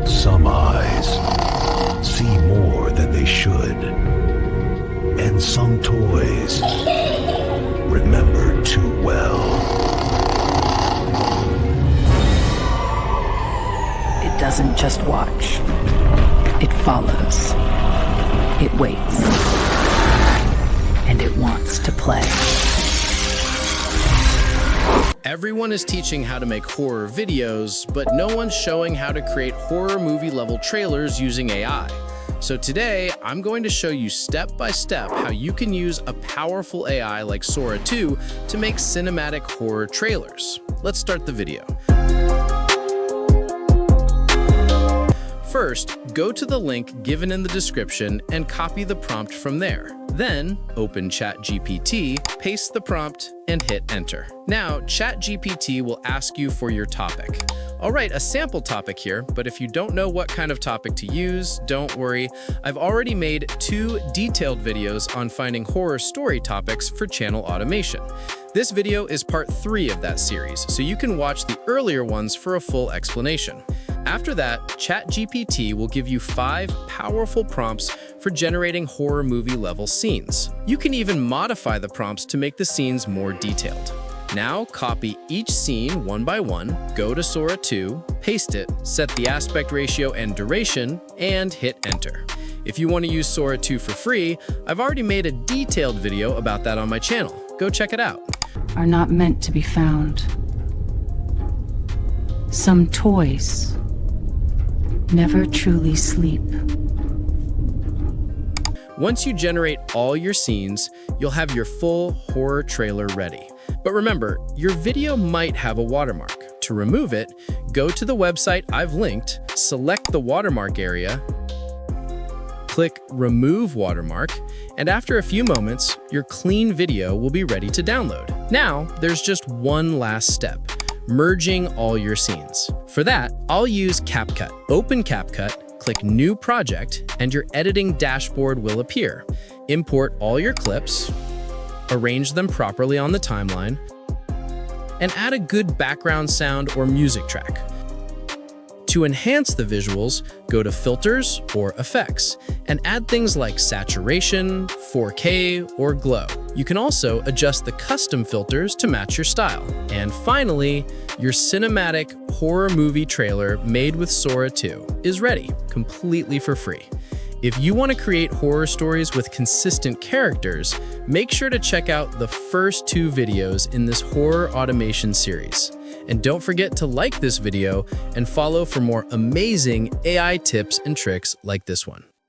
Some eyes see more than they should, and some toys remember too well. It doesn't just watch. It follows. It waits. And it wants to play. Everyone is teaching how to make horror videos, but no one's showing how to create horror movie level trailers using AI. So today, I'm going to show you step by step how you can use a powerful AI like Sora 2 to make cinematic horror trailers. Let's start the video. First, go to the link given in the description and copy the prompt from there. Then, open ChatGPT, paste the prompt, and hit enter. Now, ChatGPT will ask you for your topic. I'll write a sample topic here, but if you don't know what kind of topic to use, don't worry. I've already made 2 detailed videos on finding horror story topics for channel automation. This video is part 3 of that series, so you can watch the earlier ones for a full explanation. After that, ChatGPT will give you 5 powerful prompts for generating horror movie level scenes. You can even modify the prompts to make the scenes more detailed. Now, copy each scene one by one, go to Sora 2, paste it, set the aspect ratio and duration, and hit enter. If you want to use Sora 2 for free, I've already made a detailed video about that on my channel. Go check it out. Are not meant to be found. Some toys never truly sleep. Once you generate all your scenes, you'll have your full horror trailer ready. But remember, your video might have a watermark. To remove it, go to the website I've linked, select the watermark area, click Remove Watermark, and after a few moments, your clean video will be ready to download. Now, there's just one last step: merging all your scenes. For that, I'll use CapCut. Open CapCut, click New Project, and your editing dashboard will appear. Import all your clips, arrange them properly on the timeline, and add a good background sound or music track. To enhance the visuals, go to Filters or Effects and add things like saturation, 4K, or glow. You can also adjust the custom filters to match your style. And finally, your cinematic horror movie trailer made with Sora 2 is ready, completely for free. If you want to create horror stories with consistent characters, make sure to check out the first 2 videos in this horror automation series. And don't forget to like this video and follow for more amazing AI tips and tricks like this one.